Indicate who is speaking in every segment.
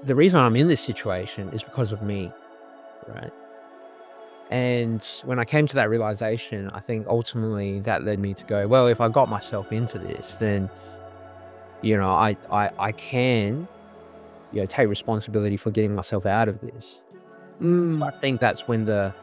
Speaker 1: the reason I'm in this situation is because of me, right? And when I came to that realization, I think ultimately that led me to go, well, if I got myself into this, then, I can, take responsibility for getting myself out of this. I
Speaker 2: Mm.
Speaker 1: think that's when the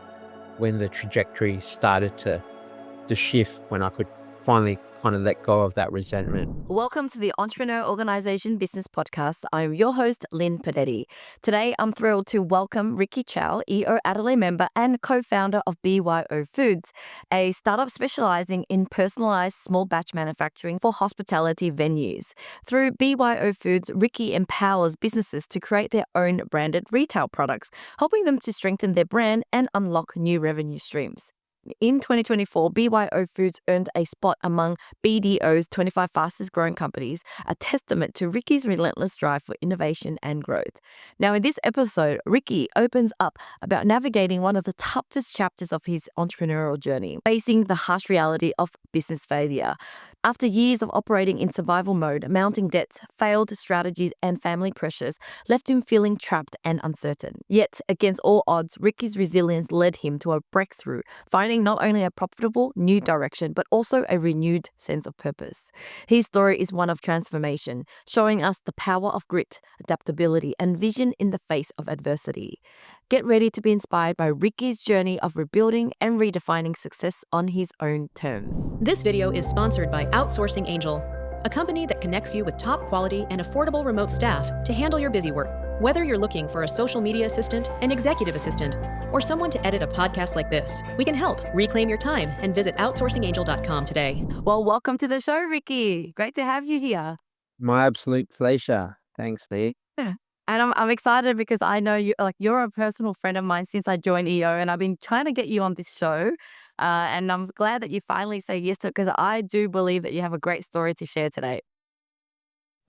Speaker 1: trajectory started to shift, when I could finally kind of let go of that resentment.
Speaker 2: Welcome to the Entrepreneur Organization Business Podcast. I'm your host, Linh Podetti. Today, I'm thrilled to welcome Ricky Chau, EO Adelaide member and co-founder of BYO Foods, a startup specializing in personalized small batch manufacturing for hospitality venues. Through BYO Foods, Ricky empowers businesses to create their own branded retail products, helping them to strengthen their brand and unlock new revenue streams. In 2024, BYO Foods earned a spot among BDO's 25 fastest growing companies, a testament to Ricky's relentless drive for innovation and growth. Now, in this episode, Ricky opens up about navigating one of the toughest chapters of his entrepreneurial journey, facing the harsh reality of business failure. After years of operating in survival mode, mounting debts, failed strategies, and family pressures left him feeling trapped and uncertain. Yet, against all odds, Ricky's resilience led him to a breakthrough, finding not only a profitable new direction, but also a renewed sense of purpose. His story is one of transformation, showing us the power of grit, adaptability, and vision in the face of adversity. Get ready to be inspired by Ricky's journey of rebuilding and redefining success on his own terms.
Speaker 3: This video is sponsored by Outsourcing Angel, a company that connects you with top quality and affordable remote staff to handle your busy work. Whether you're looking for a social media assistant, an executive assistant, or someone to edit a podcast like this, we can help. Reclaim your time and visit outsourcingangel.com today.
Speaker 2: Well, welcome to the show, Ricky. Great to have you here.
Speaker 1: My absolute pleasure. Thanks, Lee.
Speaker 2: And I'm excited because I know you're a personal friend of mine since I joined EO, and I've been trying to get you on this show. And I'm glad that you finally say yes to it, because I do believe that you have a great story to share today.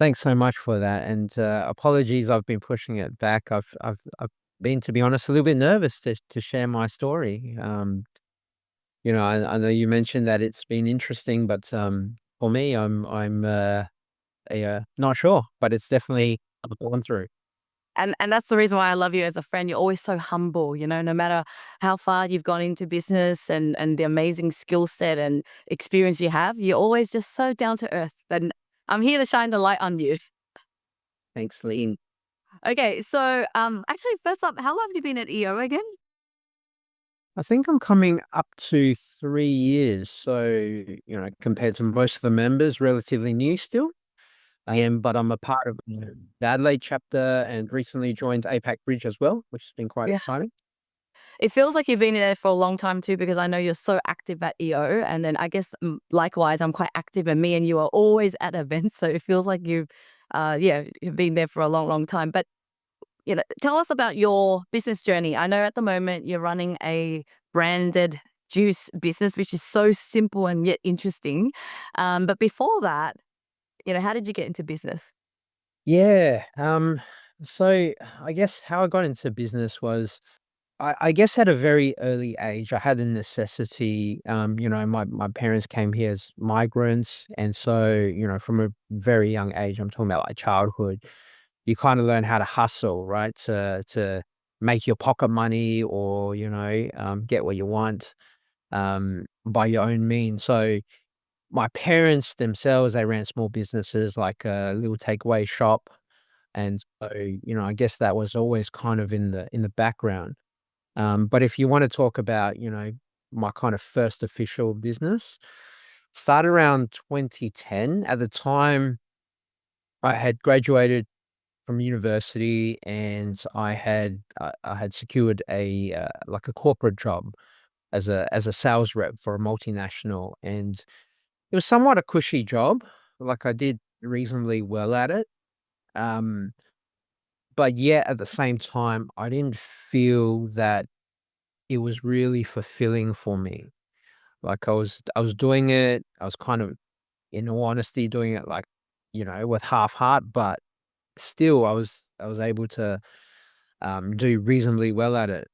Speaker 1: Thanks so much for that, and apologies, I've been pushing it back. I've been, to be honest, a little bit nervous to share my story. I know you mentioned that it's been interesting, but for me, I'm not sure, but it's definitely gone through.
Speaker 2: And that's the reason why I love you as a friend. You're always so humble, no matter how far you've gone into business and the amazing skill set and experience you have, you're always just so down to earth. And I'm here to shine the light on you.
Speaker 1: Thanks, Lee.
Speaker 2: Okay, so actually, first up, how long have you been at EO again?
Speaker 1: I think I'm coming up to 3 years, so, compared to most of the members, relatively new still. But I'm a part of the Adelaide chapter and recently joined APAC Bridge as well, which has been quite
Speaker 2: Yeah.
Speaker 1: exciting.
Speaker 2: It feels like you've been there for a long time too, because I know you're so active at EO. And then I guess likewise, I'm quite active, and me and you are always at events. So it feels like you've been there for a long, long time. But, tell us about your business journey. I know at the moment you're running a branded juice business, which is so simple and yet interesting. But before that, how did you get into business?
Speaker 1: Yeah, so I guess how I got into business was I guess at a very early age, I had a necessity. My parents came here as migrants. And so, from a very young age, I'm talking about like childhood, you kind of learn how to hustle, right? To make your pocket money or, get what you want by your own means. So my parents themselves, they ran small businesses like a little takeaway shop. And so, I guess that was always kind of in the background. But if you want to talk about, my kind of first official business, started around 2010. At the time, I had graduated from university and I had secured like a corporate job as a sales rep for a multinational, and it was somewhat a cushy job. Like I did reasonably well at it. Um, but yet at the same time, I didn't feel that it was really fulfilling for me. Like I was doing it, I was kind of, in all honesty, doing it like, with half heart, but still I was able to do reasonably well at it.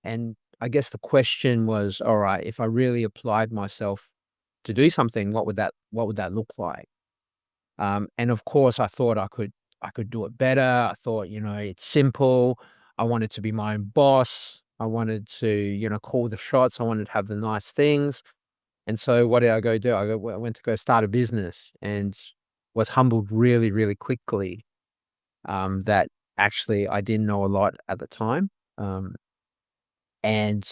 Speaker 1: And I guess the question was, all right, if I really applied myself to do something, what would that look like? And of course I thought I could I could do it better. I thought, it's simple. I wanted to be my own boss. I wanted to, call the shots. I wanted to have the nice things. And so what did I go do? I went to go start a business and was humbled really, really quickly, that actually I didn't know a lot at the time. And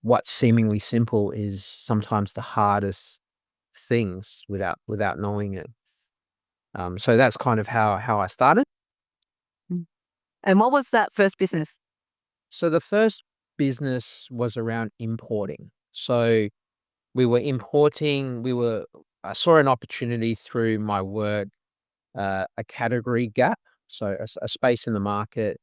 Speaker 1: what's seemingly simple is sometimes the hardest things without knowing it. So that's kind of how I started.
Speaker 2: Mm. And what was that first business?
Speaker 1: So the first business was around importing. So we were importing. I saw an opportunity through my work, a category gap, so a space in the market,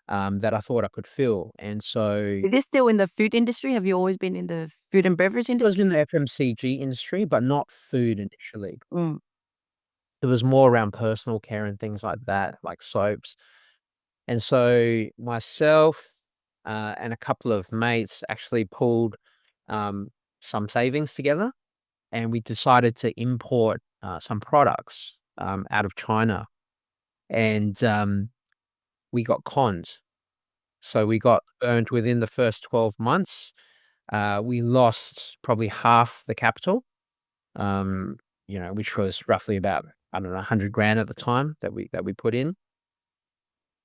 Speaker 1: that I thought I could fill. And so
Speaker 2: Is this still in the food industry? Have you always been in the food and beverage
Speaker 1: it was
Speaker 2: industry?
Speaker 1: in the FMCG industry, but not food initially.
Speaker 2: Mm.
Speaker 1: It was more around personal care and things like that, like soaps. And so myself, and a couple of mates actually pulled, um, some savings together, and we decided to import, some products, out of China. And we got conned. So we got burned within the first 12 months. We lost probably half the capital, um, which was roughly about, I don't know, 100 grand at the time that we put in.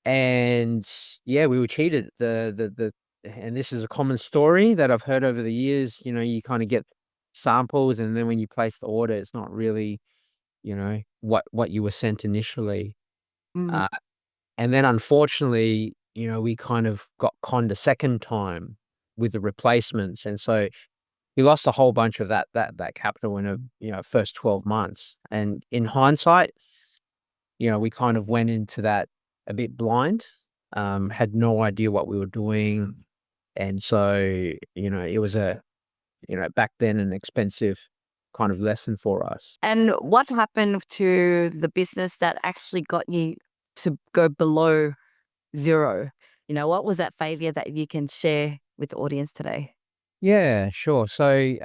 Speaker 1: And yeah, we were cheated. And this is a common story that I've heard over the years. You kind of get samples, and then when you place the order, it's not really, what you were sent initially.
Speaker 2: Mm.
Speaker 1: Uh, and then unfortunately, we kind of got conned a second time with the replacements, and so we lost a whole bunch of that capital in a first 12 months. And in hindsight, we kind of went into that a bit blind, had no idea what we were doing. And so, it was back then an expensive kind of lesson for us.
Speaker 2: And what happened to the business that actually got you to go below zero? What was that failure that you can share with the audience today?
Speaker 1: Yeah, sure. So,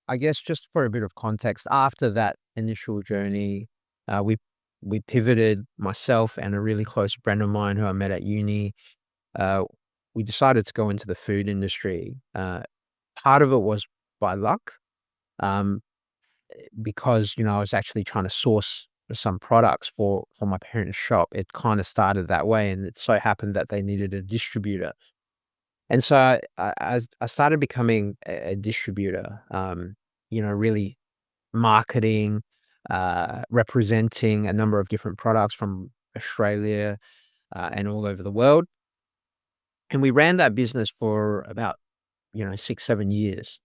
Speaker 1: I guess just for a bit of context, after that initial journey, we pivoted, myself and a really close friend of mine who I met at uni. Uh, we decided to go into the food industry. Part of it was by luck, um, because I was actually trying to source some products for my parents' shop. It kind of started that way, and it so happened that they needed a distributor. And so I started becoming a distributor, really marketing, representing a number of different products from Australia, and all over the world. And we ran that business for about, 6, 7 years.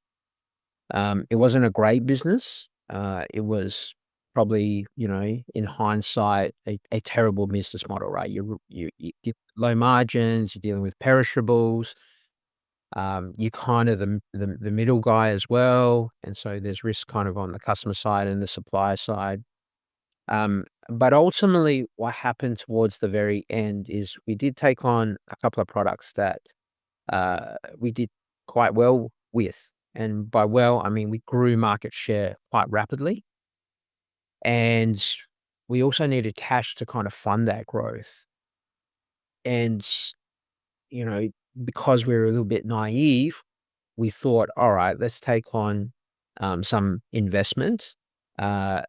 Speaker 1: It wasn't a great business. It was probably, in hindsight, a terrible business model, right? You get low margins, you're dealing with perishables. You're kind of the middle guy as well, and so there's risk kind of on the customer side and the supplier side. But ultimately, what happened towards the very end is we did take on a couple of products that, we did quite well with, and by well, I mean we grew market share quite rapidly, and we also needed cash to kind of fund that growth. And you know, because we were a little bit naive, we thought, all right, let's take on, some investment. Uh,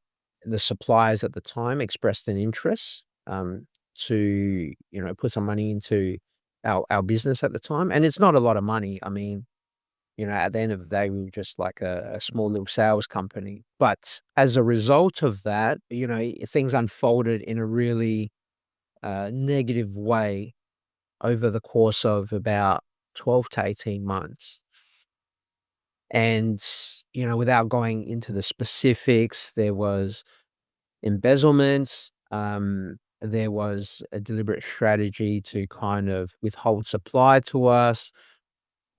Speaker 1: the suppliers at the time expressed an interest, to, put some money into our business at the time. And it's not a lot of money. I mean, at the end of the day, we were just like a small little sales company. But as a result of that, things unfolded in a really, negative way over the course of about 12 to 18 months. And, without going into the specifics, there was embezzlement. There was a deliberate strategy to kind of withhold supply to us.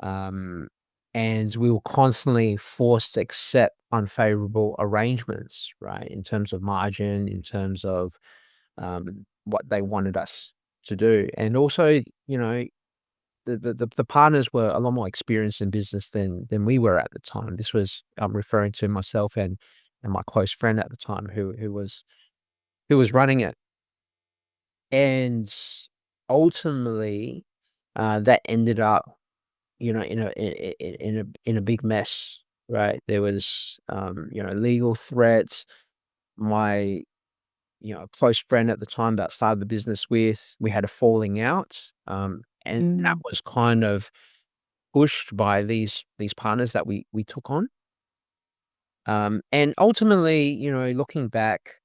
Speaker 1: Um, and we were constantly forced to accept unfavorable arrangements, right? In terms of margin, in terms of, what they wanted us to do. And also, the partners were a lot more experienced in business than we were at the time. This was, I'm referring to myself and my close friend at the time who was running it. And ultimately, that ended up, in a big mess, right? There was, legal threats. My, close friend at the time that I started the business with, we had a falling out, and that
Speaker 2: Mm.
Speaker 1: was kind of pushed by these partners that we took on. And ultimately, looking back,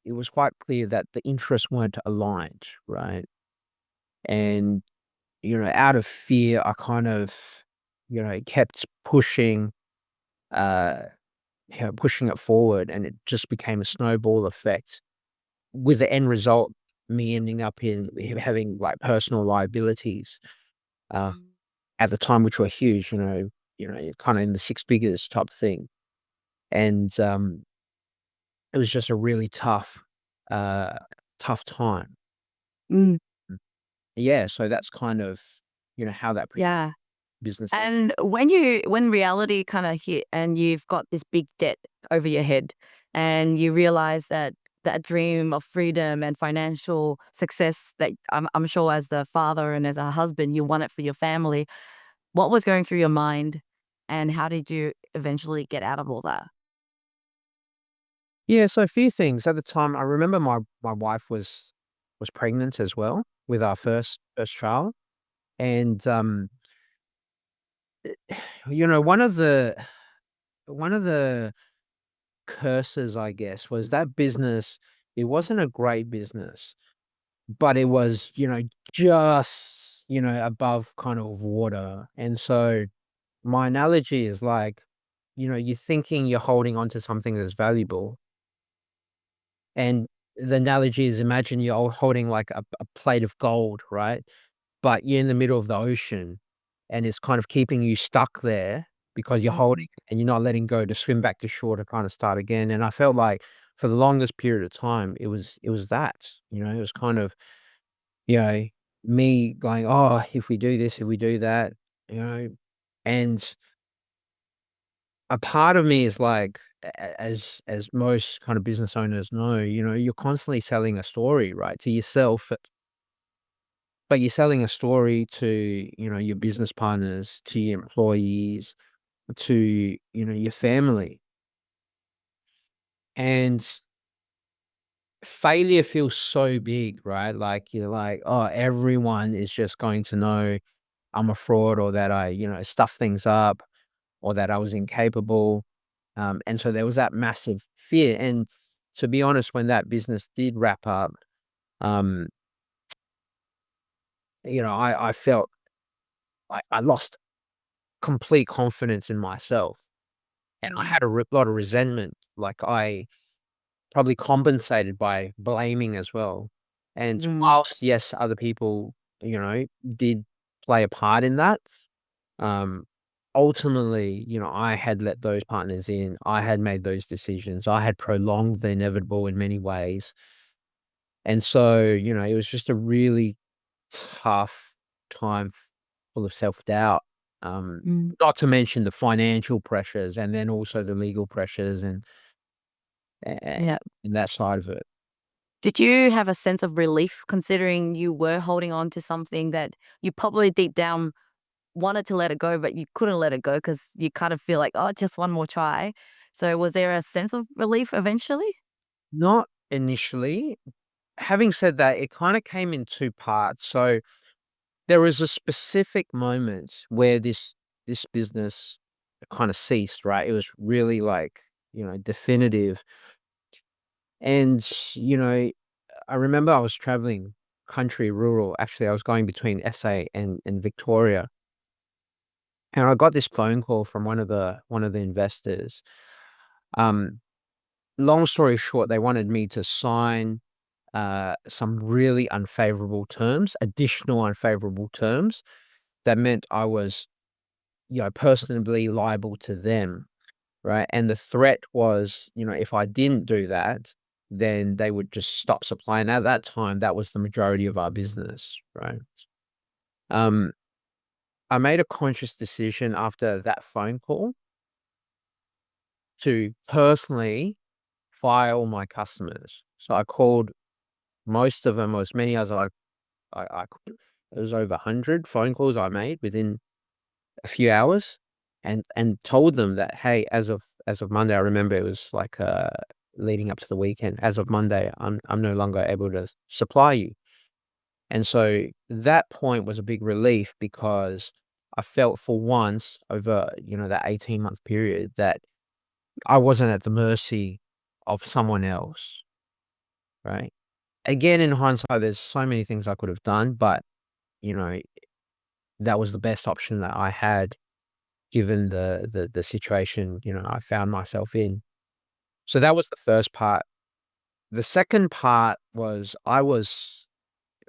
Speaker 1: it was quite clear that the interests weren't aligned, right? And, out of fear, I kind of, kept uh, pushing it forward, and it just became a snowball effect, with the end result, me ending up in having like personal liabilities, uh,
Speaker 2: Mm.
Speaker 1: at the time, which were huge, kind of in the six figures type thing. And it was just a really uh, tough time.
Speaker 2: Mm.
Speaker 1: Mm. Yeah, so that's kind of, how that
Speaker 2: Yeah.
Speaker 1: business ended.
Speaker 2: And when reality kind of hit and you've got this big debt over your head and you realize that that dream of freedom and financial success that I'm sure as the father and as a husband, you want it for your family. What was going through your mind and how did you eventually get out of all that?
Speaker 1: Yeah, so a few things. At the time, I remember my wife was pregnant as well with our first child. And one of the curses, I guess, was that business. It wasn't a great business, but it was, just, above kind of water. And so my analogy is like, you're thinking you're holding on to something that's valuable. And the analogy is, imagine you're holding like a plate of gold, right? But you're in the middle of the ocean, and it's kind of keeping you stuck there because you're holding
Speaker 2: Mhm.
Speaker 1: it and you're not letting go to swim back to shore to kind of start again. And I felt like for the longest period of time, it was that, it was kind of, you know, me going, "Oh, if we do this, if we do that," you know, and a part of me is like, as most kind of business owners know, you're constantly selling a story, right, to yourself, but you're selling a story to, your business partners, to your employees, to, your family. And failure feels so big, right? Like, you're like, "Oh, everyone is just going to know I'm a fraud, or that I, stuff things up, or that I was incapable." And so there was that massive fear. And to be honest, when that business did wrap up, um, I felt like I lost complete confidence in myself, and I
Speaker 2: Mm.
Speaker 1: had a lot of resentment. Like, I probably compensated by blaming as well. And
Speaker 2: Mm.
Speaker 1: whilst, yes, other people, did play a part in that, um, ultimately, I had let those partners in. I had made those decisions. I had prolonged the inevitable in many ways. And so, it was just a really tough time, full of self-doubt.
Speaker 2: Mm.
Speaker 1: Not to mention the financial pressures, and then also the legal pressures, a
Speaker 2: Yeah.
Speaker 1: and that side of it.
Speaker 2: Did you have a sense of relief considering you were holding on to something that you probably deep down wanted to let it go, but you couldn't let it go because you kind of feel like, oh, just one more try. So was there a sense of relief eventually?
Speaker 1: Not initially. Having said that, it kinda came in 2 parts. So, there was a specific moment where this business kinda ceased, right? It was really, like, definitive. And, I remember I was traveling country, rural. Actually, I was going between SA and Victoria, and I got this phone call from one of the investors. Um, Long story short, they wanted me to sign, some really unfavorable terms, additional unfavorable terms, that meant I was, personally liable to them, right? And the threat was, if I didn't do that, then they would just stop supplying. At that time, that was the majority of our business, right? Um, I made a conscious decision after that phone call to personally fire all my customers. So I called most of them, or as many as I could. It was over 100 phone calls I made within a few hours, and told them that, "Hey, as of Monday," I remember it was like, leading up to the weekend, "As of Monday, I'm no longer able to supply you." And so that point was a big relief because I felt for once over, that 18-month period that I wasn't at the mercy of someone else, right? Again, in hindsight, there's so many things I could have done, but, you know, that was the best option that I had given the situation, I found myself in. So that was the first part. The second part was I was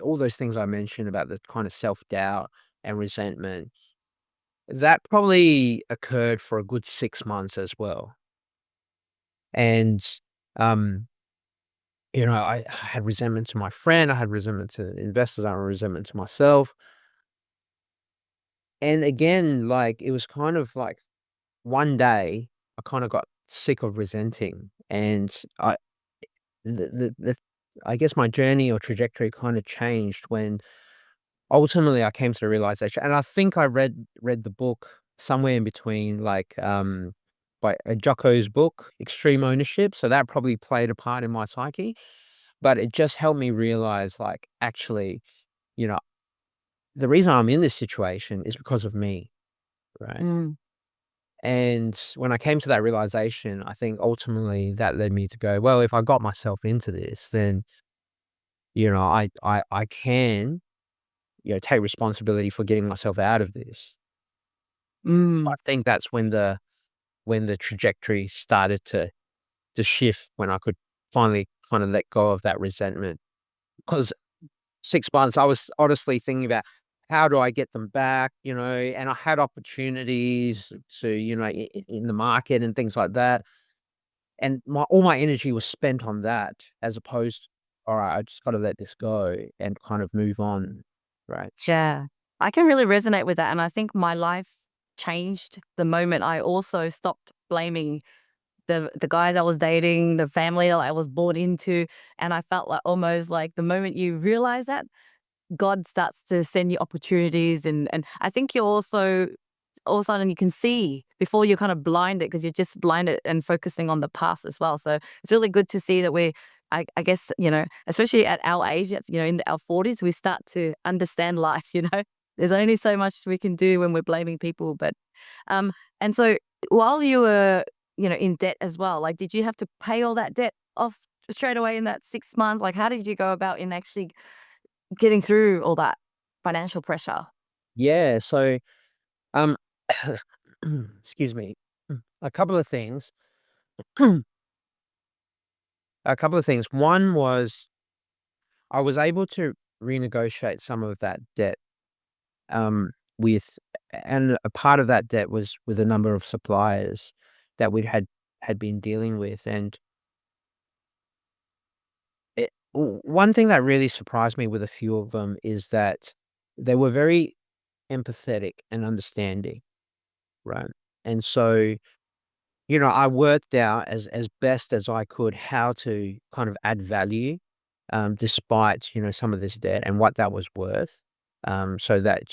Speaker 1: all those things I mentioned about the kind of self-doubt and resentment, that probably occurred for a good 6 months as well. And, um, I had resentment to my friend, I had resentment to investors, I had resentment to myself. And again, like, it was kind of like one day I kinda got sick of resenting, and the I guess my journey or trajectory kinda changed when ultimately I came to the realization, and I think I read the book somewhere in between, like, by Jocko's book, Extreme Ownership, so that probably played a part in my psyche, but it just helped me realize, like, actually, you know, the reason I'm in this situation is because of me, right?
Speaker 2: Mm.
Speaker 1: And when I came to that realization, I think ultimately that led me to go, well, if I got myself into this, then, I can, take responsibility for getting myself out of this. I
Speaker 2: Mm.
Speaker 1: think that's when the trajectory started to shift, when I could finally kind of let go of that resentment. Because 6 months, I was honestly thinking about how do I get them back, and I had opportunities to, in the market and things like that. And all my energy was spent on that as opposed, all right, I just got to let this go and kind of move on. Right.
Speaker 2: Yeah, I can really resonate with that. And I think my life changed the moment I also stopped blaming the guys I was dating, the family that I was born into. And I felt like almost like the moment you realize that, God starts to send you opportunities. And I think you're also all of a sudden you can see before you're kind of blinded because you're just blinded and focusing on the past as well. So it's really good to see that I guess, especially at our age, in our 40s, we start to understand life, There's only so much we can do when we're blaming people. Um, and so while you were, in debt as well, like, did you have to pay all that debt off straight away in that 6 months? Like, how did you go about in actually getting through all that financial pressure?
Speaker 1: Yeah. So, um, excuse me, a couple of things. A couple of things. One was I was able to renegotiate some of that debt, with, and a part of that debt was with a number of suppliers that we had been dealing with, and one thing that really surprised me with a few of them is that they were very empathetic and understanding, right? And so, I worked out as best as I could how to kind of add value, despite, some of this debt and what that was worth, so that,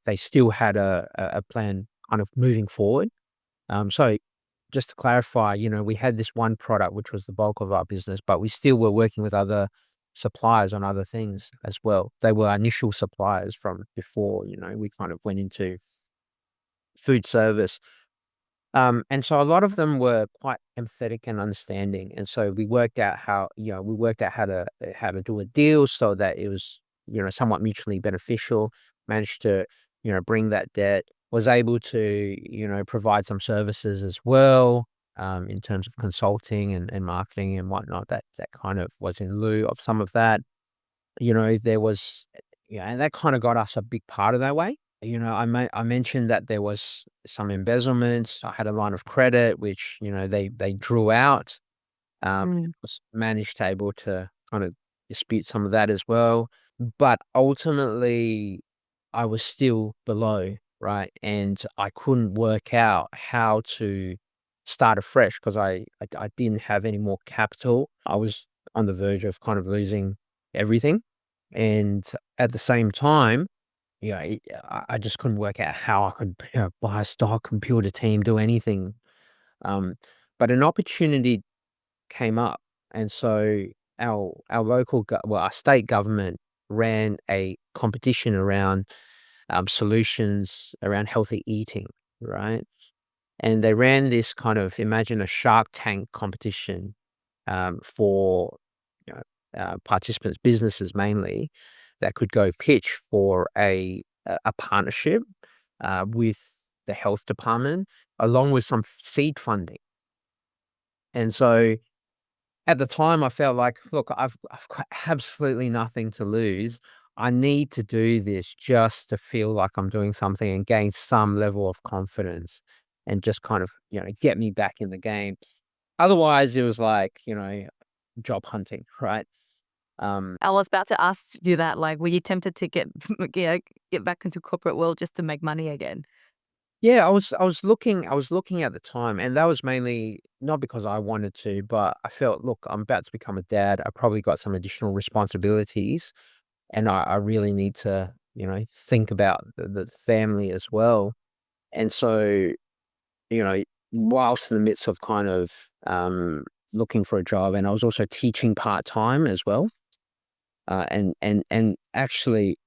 Speaker 1: they still had a plan kind of moving forward. So just to clarify, we had this one product, which was the bulk of our business, but we still were working with other suppliers on other things as well. They were our initial suppliers from before, we kind of went into food service. And so a lot of them were quite empathetic and understanding. And so we worked out how to do a deal so that it was, somewhat mutually beneficial, managed to, bring that debt, was able to, provide some services as well, in terms of consulting and marketing and whatnot. That kind of was in lieu of some of that. There was, yeah, and that kind of got us a big part of that way. I mentioned that there was some embezzlements. I had a line of credit, which, they drew out,
Speaker 2: Mm.
Speaker 1: was managed to able to kind of dispute some of that as well. But ultimately, I was still below, right? And I couldn't work out how to start afresh because I didn't have any more capital. on the verge of kind of losing everything. And at the same time, I just couldn't work out how I could, buy a stock, computer team, do anything. Um, but an opportunity came up, and so our our state government ran a competition around solutions around healthy eating, right? And they ran this kind of, imagine a Shark Tank competition for you know, participants, businesses mainly, that could go pitch for a partnership with the health department, along with some seed funding. And so at the time, I felt like, look, I've got absolutely nothing to lose. I need to do this just to feel like I'm doing something and gain some level of confidence, and just kind of, get me back in the game. Otherwise, it was like, job hunting, right? Um,
Speaker 2: I was about to ask you that, like, were you tempted to get get back into corporate world just to make money again?
Speaker 1: yeah, I was looking at the time, and that was mainly not because I wanted to, but I felt, look, I'm about to become a dad. I probably got some additional responsibilities, and I really need to, think about the family as well. And so, whilst in the midst of kind of looking for a job, and I was also teaching part time as well. And actually,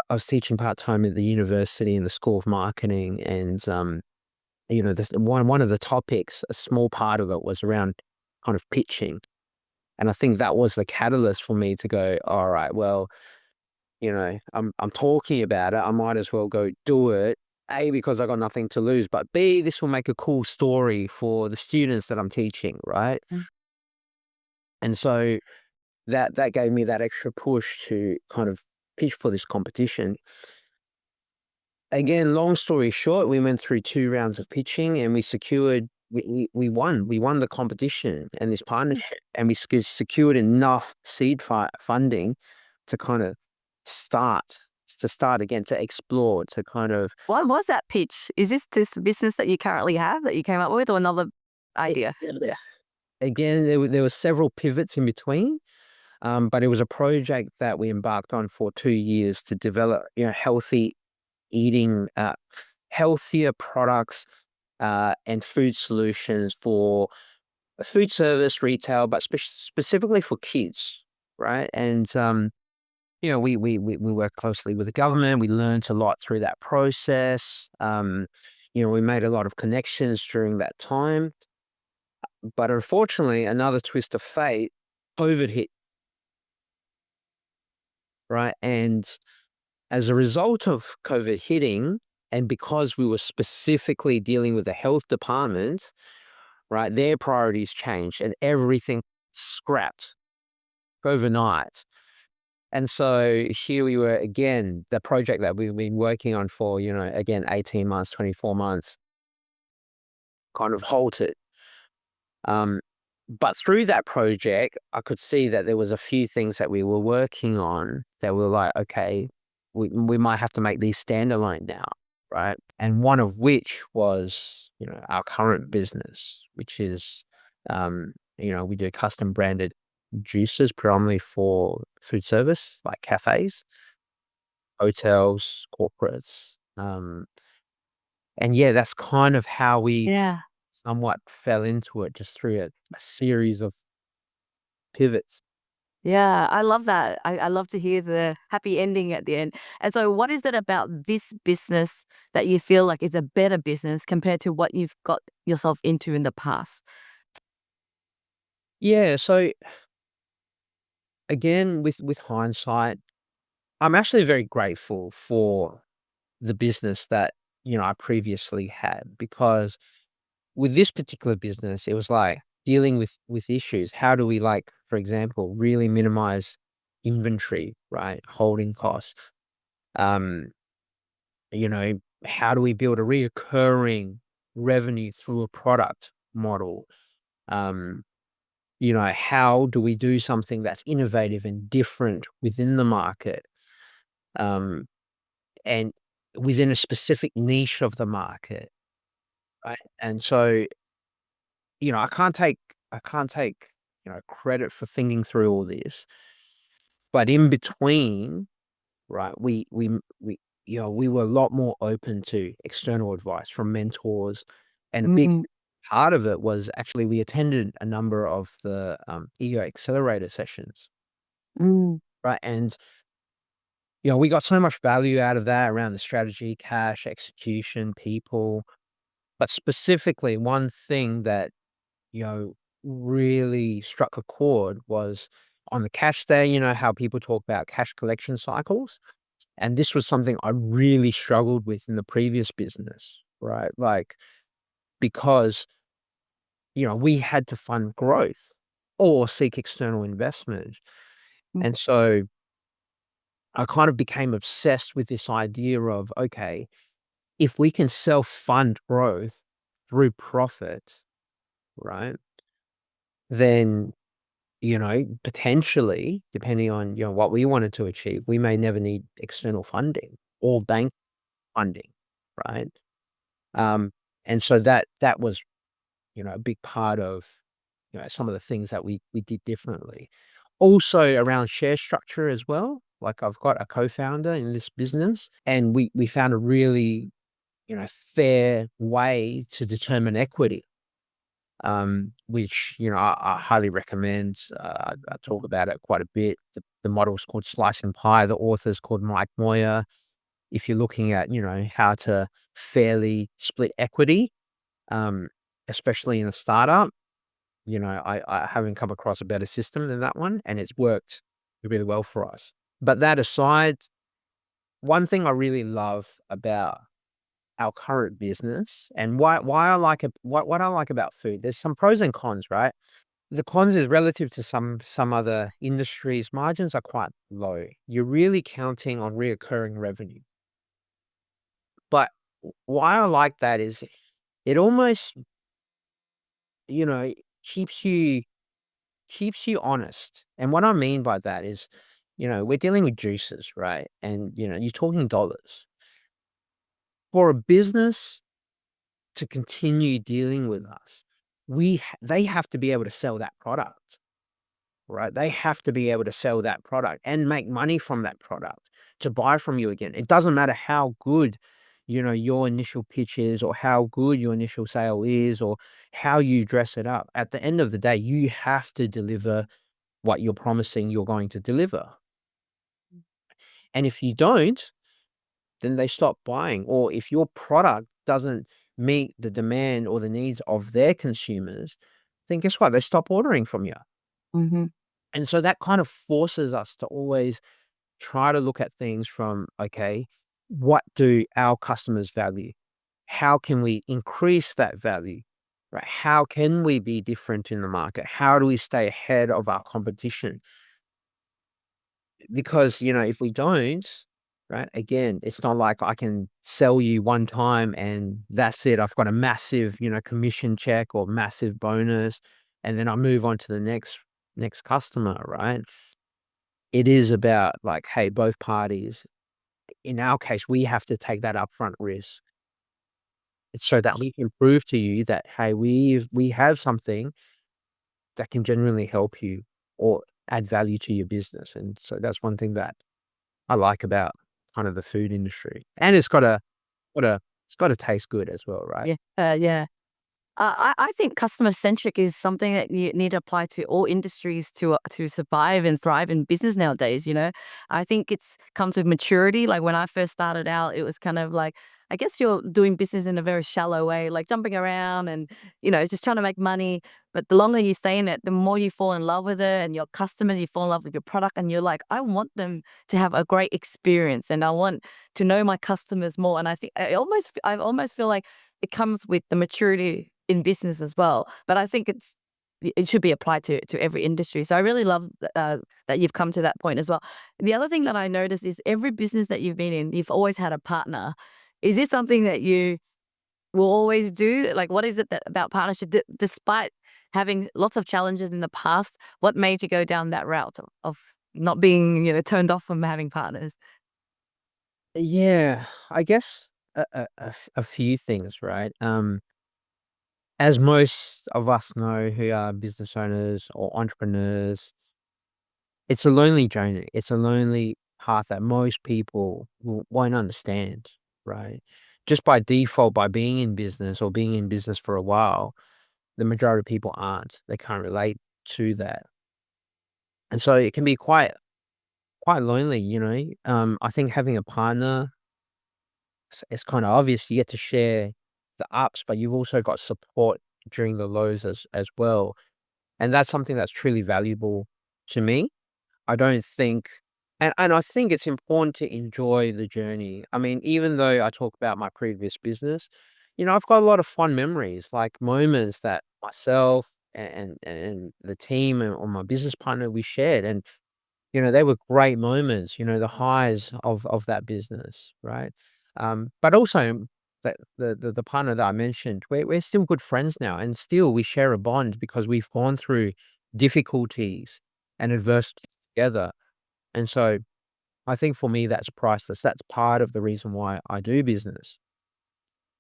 Speaker 1: I was teaching part time at the university in the School of Marketing, and this one of the topics, a small part of it was around kind of pitching, and I think that was the catalyst for me to go, all right, well, I'm talking about it. I might as well go do it. A, because I got nothing to lose, but B, this will make a cool story for the students that I'm teaching, right?
Speaker 2: Mm.
Speaker 1: And so that gave me that extra push to kind of pitch for this competition. Again, long story short, we went through 2 rounds of pitching, and we won. We won the competition and this partnership, and we secured enough seed funding to kind of start start again, to explore, to kind of
Speaker 2: What was that pitch? Is this business that you currently have that you came up with, or another idea?
Speaker 1: yeah. Again, there were several pivots in between, but it was a project that we embarked on for 2 years to develop, healthy eating, healthier products, and food solutions for food service, retail, but specifically for kids, right? And, we work closely with the government. We learned a lot through that process. We made a lot of connections during that time. But unfortunately, another twist of fate, COVID hit, right? And as a result of COVID hitting, and because we were specifically dealing with the health department, right, their priorities changed and everything scrapped overnight. And so here we were again, the project that we've been working on for, again, 18 months, 24 months, kind of halted. Um, but through that project, I could see that there was a few things that we were working on that were like, okay, we might have to make these standalone now, right? And one of which was, our current business, which is, we do custom branded juices predominantly for food service, like cafes, hotels, corporates. And yeah, that's kind of how we
Speaker 2: Yeah.
Speaker 1: somewhat fell into it, just through a series of pivots.
Speaker 2: Yeah, I love that. I love to hear the happy ending at the end. And so what is it about this business that you feel like is a better business compared to what you've got yourself into in the past?
Speaker 1: Yeah, so again, with hindsight, I'm actually very grateful for the business that, I previously had, because with this particular business, it was like dealing with issues. How do we, like, for example, really minimize inventory, right? Holding costs. Um, you know, how do we build a reoccurring revenue through a product model? Um, how do we do something that's innovative and different within the market? Um, and within a specific niche of the market, right? And so, I can't take credit for thinking through all this. But in between, right, we were a lot more open to external advice from mentors, and a big
Speaker 2: Mm,
Speaker 1: part of it was actually we attended a number of the EO accelerator sessions,
Speaker 2: mm,
Speaker 1: right? And we got so much value out of that around the strategy, cash, execution, people. But specifically, one thing that you know really struck a chord was on the cash day. How people talk about cash collection cycles. And this was something I really struggled with in the previous business, right? Like, because, we had to fund growth or seek external investment.
Speaker 2: mm,
Speaker 1: And so I kind of became obsessed with this idea of, okay, if we can self fund growth through profit, right? Then, potentially, depending on, what we wanted to achieve, we may never need external funding or bank funding, right? Um, and so that was, a big part of, some of the things that we did differently. Also around share structure as well. Like I've got a co-founder in this business, and we found a really, fair way to determine equity. Which I highly recommend. I talk about it quite a bit. The model is called Slice and Pie. The author is called Mike Moyer. If you're looking at how to fairly split equity, um, especially in a startup, I haven't come across a better system than that one, and it's worked really well for us. But that aside, one thing I really love about our current business and why I like it, what I like about food, there's some pros and cons, right? The cons is relative to some other industries, margins are quite low. You're really counting on reoccurring revenue. But why I like that is it almost, you know, keeps you keeps you honest. And what I mean by that is, we're dealing with juices, right? And you're talking dollars. For a business to continue dealing with us, they have to be able to sell that product, right? They have to be able to sell that product and make money from that product to buy from you again. It doesn't matter how good, your initial pitch is or how good your initial sale is or how you dress it up. At the end of the day, you have to deliver what you're promising you're going to deliver. And if you don't, then they stop buying. Or if your product doesn't meet the demand or the needs of their consumers, then guess what? They stop ordering from you.
Speaker 2: mhm,
Speaker 1: And so that kind of forces us to always try to look at things from, okay, what do our customers value? How can we increase that value? Right? How can we be different in the market? How do we stay ahead of our competition? Because, if we don't, right, again, it's not like I can sell you one time and that's it. I've got a massive, commission check or massive bonus, and then I move on to the next customer, right? It is about like, hey, both parties, in our case, we have to take that upfront risk. It's so that we can prove to you that, hey, we have something that can genuinely help you or add value to your business. And so that's one thing that I like about kind of the food industry. And it's gotta taste good as well, right?
Speaker 2: yeah, yeah. I think customer-centric is something that you need to apply to all industries to survive and thrive in business nowadays, you know? I think it's comes with maturity. Like, when I first started out, it was kind of like, I guess you're doing business in a very shallow way, like jumping around and, just trying to make money. But the longer you stay in it, the more you fall in love with it and your customers, you fall in love with your product, and you're like, "I want them to have a great experience, and I want to know my customers more." And I think I almost feel like it comes with the maturity in business as well. But I think it should be applied to every industry. So I really love that you've come to that point as well. The other thing that I noticed is every business that you've been in, you've always had a partner. Is this something that you will always do? Like, what is it about partnership, despite having lots of challenges in the past? What made you go down that route of not being, turned off from having partners?
Speaker 1: Yeah, I guess a few things, right? as most of us know who are business owners or entrepreneurs, it's a lonely journey. It's a lonely path that most people won't understand, right? Just by default, by being in business or being in business for a while, the majority of people aren't. They can't relate to that. And so it can be quite lonely, you know. I think having a partner, it's kind of obvious. You get to share the ups, but you've also got support during the lows as well. And that's something that's truly valuable to me. I don't think and I think it's important to enjoy the journey. I mean, even though I talk about my previous business, you know, I've got a lot of fun memories, like moments that myself and the team or my business partner we shared. And you know, they were great moments, you know, the highs of that business, right? But also the partner that I mentioned, we're still good friends now, and still we share a bond because we've gone through difficulties and adversity together. And so I think for me that's priceless. That's part of the reason why I do business,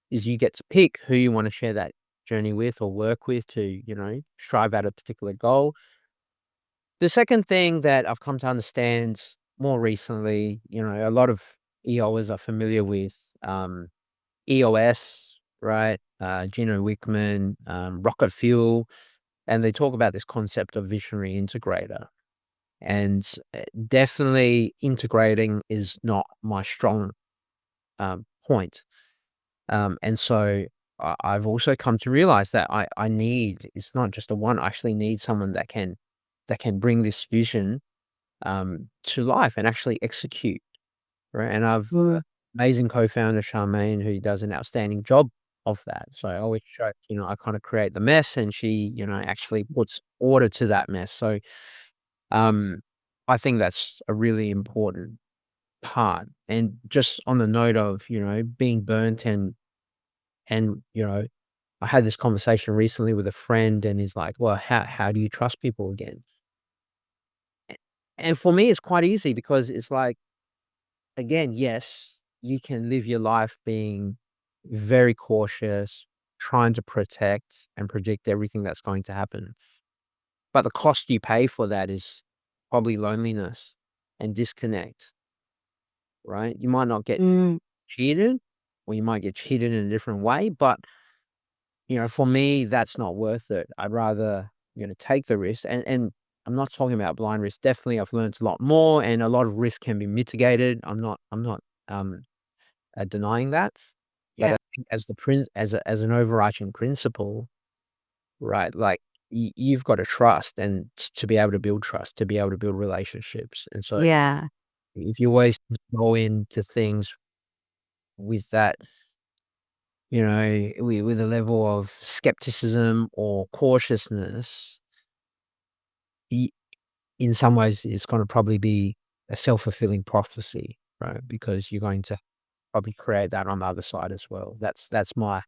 Speaker 1: is you get to pick who you want to share that journey with or work with to, you know, strive at a particular goal. The second thing that I've come to understand more recently, you know, a lot of EOers are familiar with EOS, right? Gino Wickman, Rocket Fuel, and they talk about this concept of visionary integrator. And definitely integrating is not my strong point. And so I've also come to realize that I need, it's not just a one, I actually need someone that can bring this vision to life and actually execute, right? And I've amazing co-founder Charmaine who does an outstanding job of that. So I always joke, you know, I kind of create the mess and she, you know, actually puts order to that mess. So um, I think that's a really important part. And just on the note of, you know, being burnt and you know, I had this conversation recently with a friend and he's like, well, how do you trust people again? And for me, it's quite easy because it's like, again, yes, you can live your life being very cautious, trying to protect and predict everything that's going to happen. But the cost you pay for that is probably loneliness and disconnect, right? You might not get
Speaker 2: Mm.
Speaker 1: cheated, or you might get cheated in a different way, but you know, for me, that's not worth it. I'd rather, you know, take the risk. And I'm not talking about blind risk. Definitely I've learned a lot more and a lot of risk can be mitigated. I'm not um denying that. But
Speaker 2: Yeah.
Speaker 1: I think as the as an overarching principle, right? Like you've got to trust and to be able to build trust, to be able to build relationships. And so
Speaker 2: Yeah.
Speaker 1: if you always go into things with that, you know, with a level of skepticism or cautiousness, y in some ways, it's gonna probably be a self-fulfilling prophecy, right? Because you're going to probably create that on the other side as well. That's my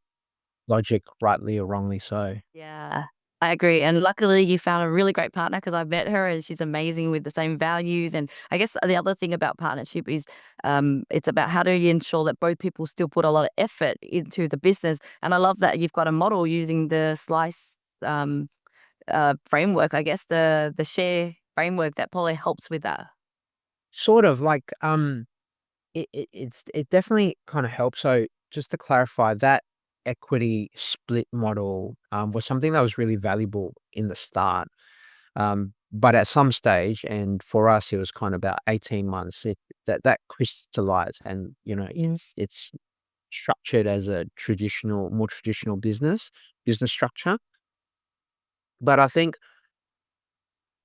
Speaker 1: logic, rightly or wrongly so.
Speaker 2: Yeah, I agree. And luckily, you found a really great partner because I've met her and she's amazing with the same values. And I guess the other thing about partnership is it's about how do you ensure that both people still put a lot of effort into the business. And I love that you've got a model using the slice framework, I guess, the share framework that probably helps with that.
Speaker 1: Sort of like, it definitely kinda helps. So just to clarify, that equity split model, was something that was really valuable in the start. But at some stage, and for us, it was kind of about 18 months, that crystallized and, you know, it's structured as a more traditional business structure. But I think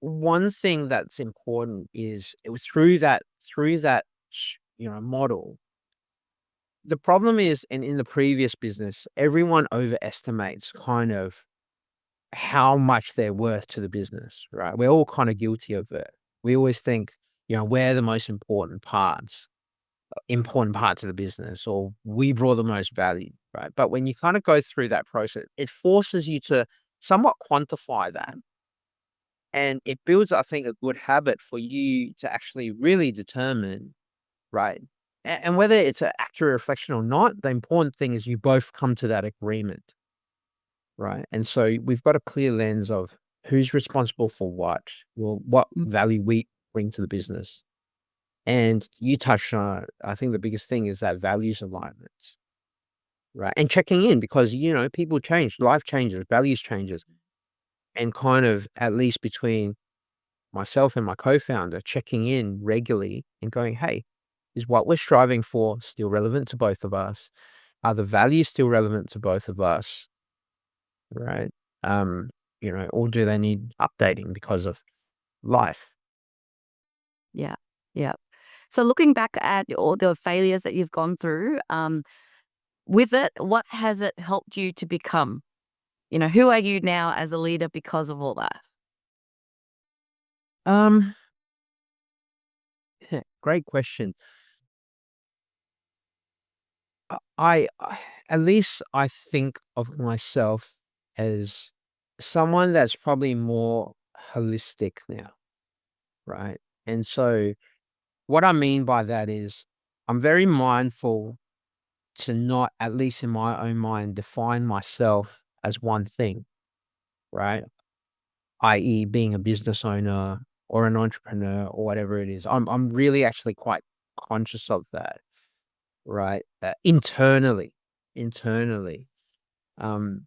Speaker 1: one thing that's important is it was through that, you know, model. The problem is, and in the previous business, everyone overestimates kind of how much they're worth to the business, right? We're all kind of guilty of it. We always think, you know, we're the most important part to the business, or we brought the most value, right? But when you kind of go through that process, it forces you to somewhat quantify that. And it builds, I think, a good habit for you to actually really determine, right? And whether it's an accurate reflection or not, the important thing is you both come to that agreement. right? And so we've got a clear lens of who's responsible for what, well, what
Speaker 2: Mm.
Speaker 1: value we bring to the business. And you touched on it. I think the biggest thing is that values alignment, right? And checking in because, people change, life changes, values changes. And kind of at least between myself and my co-founder checking in regularly and going, hey, is what we're striving for still relevant to both of us? Are the values still relevant to both of us? Right. Or do they need updating because of life?
Speaker 2: Yeah. Yeah. So looking back at all the failures that you've gone through, with it, what has it helped you to become? Who are you now as a leader because of all that?
Speaker 1: Um, Great question. At least I think of myself as someone that's probably more holistic now, right? And so what I mean by that is I'm very mindful to not, at least in my own mind, define myself as one thing, right? I.e., being a business owner or an entrepreneur or whatever it is. I'm really actually quite conscious of that, right? Internally. Um,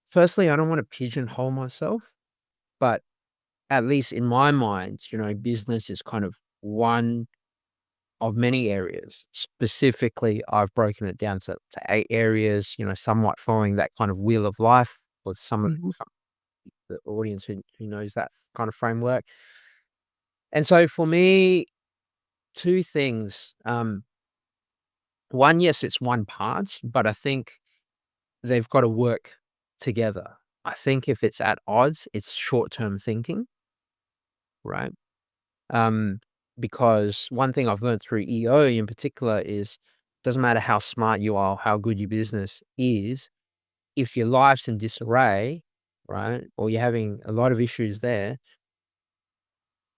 Speaker 1: Firstly, I don't want to pigeonhole myself, but at least in my mind, business is kind of one of many areas. Specifically, I've broken it down to 8 areas, somewhat following that kind of wheel of life for
Speaker 2: Mhm.
Speaker 1: some the audience who knows that kind of framework. And so for me, 2 things. One, yes, it's one part, but I think they've got to work together. I think if it's at odds, it's short-term thinking, right? Um, because one thing I've learned through EO in particular is doesn't matter how smart you are, how good your business is, if your life's in disarray, right, or you're having a lot of issues there,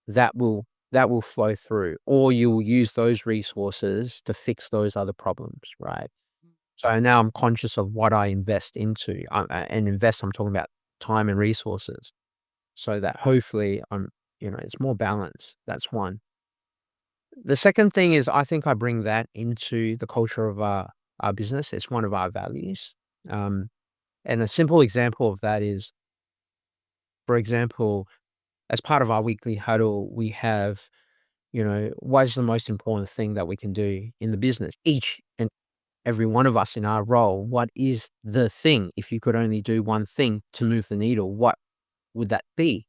Speaker 1: that will flow through, or you'll use those resources to fix those other problems, right? So now I'm conscious of what I invest into, and invest, I'm talking about time and resources, so that hopefully it's more balanced. That's one. The second thing is I think I bring that into the culture of our business. It's one of our values. Um, and a simple example of that is, for example, as part of our weekly huddle, we have, what is the most important thing that we can do in the business? Each and every one of us in our role, what is the thing? If you could only do one thing to move the needle, what would that be?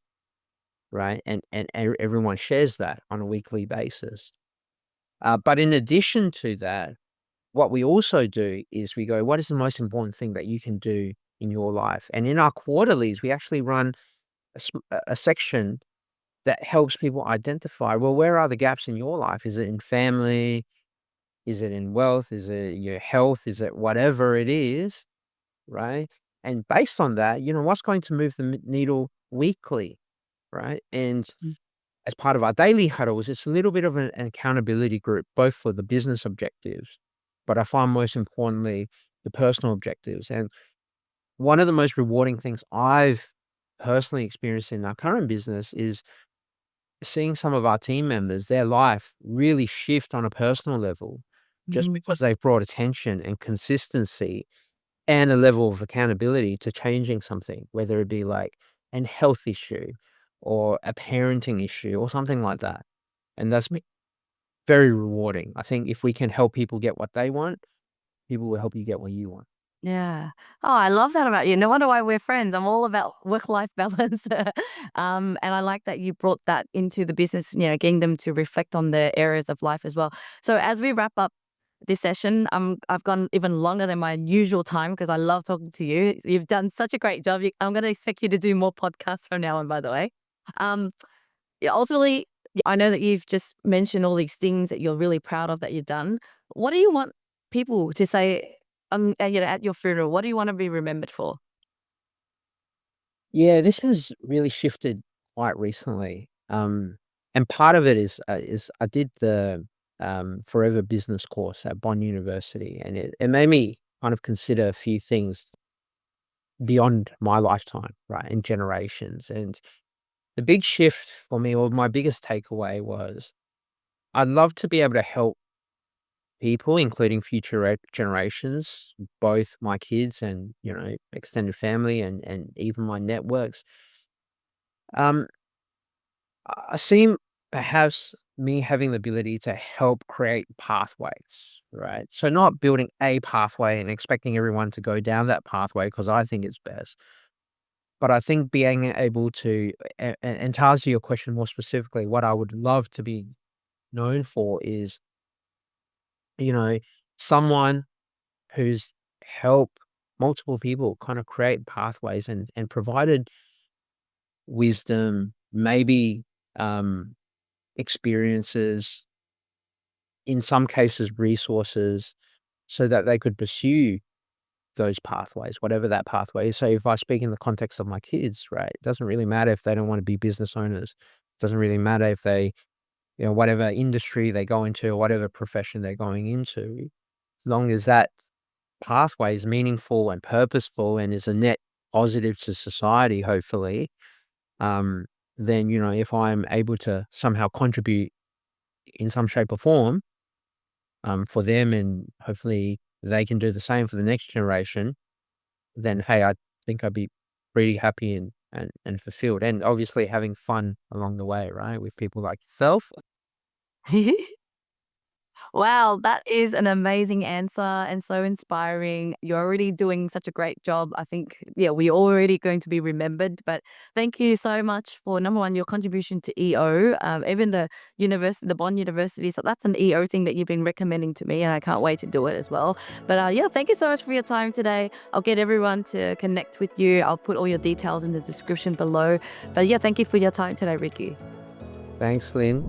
Speaker 1: Right. And everyone shares that on a weekly basis. But in addition to that, what we also do is we go, what is the most important thing that you can do in your life? And in our quarterlies, we actually run a section that helps people identify, well, where are the gaps in your life? Is it in family? Is it in wealth? Is it your health? Is it whatever it is? Right. And based on that, what's going to move the needle weekly? Right. And
Speaker 2: Mm.
Speaker 1: as part of our daily huddles, it's a little bit of an accountability group, both for the business objectives, but I find most importantly, the personal objectives. And one of the most rewarding things I've personally experienced in our current business is seeing some of our team members, their life really shift on a personal level just
Speaker 2: Mhm.
Speaker 1: because they've brought attention and consistency and a level of accountability to changing something, whether it be like an health issue or a parenting issue or something like that. And that's very rewarding. I think if we can help people get what they want, people will help you get what you want.
Speaker 2: Yeah. Oh, I love that about you. No wonder why we're friends. I'm all about work-life balance. And I like that you brought that into the business, getting them to reflect on their areas of life as well. So as we wrap up this session, I've gone even longer than my usual time because I love talking to you. You've done such a great job. I'm going to expect you to do more podcasts from now on, by the way. Um, yeah, ultimately, I know that you've just mentioned all these things that you're really proud of that you've done. What do you want people to say, at your funeral? What do you want to be remembered for?
Speaker 1: Yeah, this has really shifted quite recently. And part of it is I did the Forever Business course at Bond University, and it made me kind of consider a few things. beyond my lifetime, right, and generations. And the big shift for me, or my biggest takeaway was I'd love to be able to help people, including future generations, both my kids and, extended family and even my networks. Um, I seem perhaps me having the ability to help create pathways, right? So not building a pathway and expecting everyone to go down that pathway because I think it's best. But I think being able to, and to answer your question more specifically, what I would love to be known for is, you know, someone who's helped multiple people kind of create pathways and provided wisdom, maybe um, experiences, in some cases, resources, so that they could pursue those pathways, whatever that pathway is. So if I speak in the context of my kids, right, it doesn't really matter if they don't want to be business owners. It doesn't really matter if they, whatever industry they go into or whatever profession they're going into, as long as that pathway is meaningful and purposeful and is a net positive to society, hopefully, um, then, if I'm able to somehow contribute in some shape or form, for them, and hopefully they can do the same for the next generation, then hey, I think I'd be pretty happy and fulfilled, and obviously having fun along the way, right, with people like yourself.
Speaker 2: Wow, that is an amazing answer and so inspiring. You're already doing such a great job. I think, yeah, we're already going to be remembered. But thank you so much for number one, your contribution to EO. Even the university, the Bond University, so that's an EO thing that you've been recommending to me, and I can't wait to do it as well. But yeah, thank you so much for your time today. I'll get everyone to connect with you. I'll put all your details in the description below. But yeah, thank you for your time today, Ricky.
Speaker 1: Thanks, Lynn.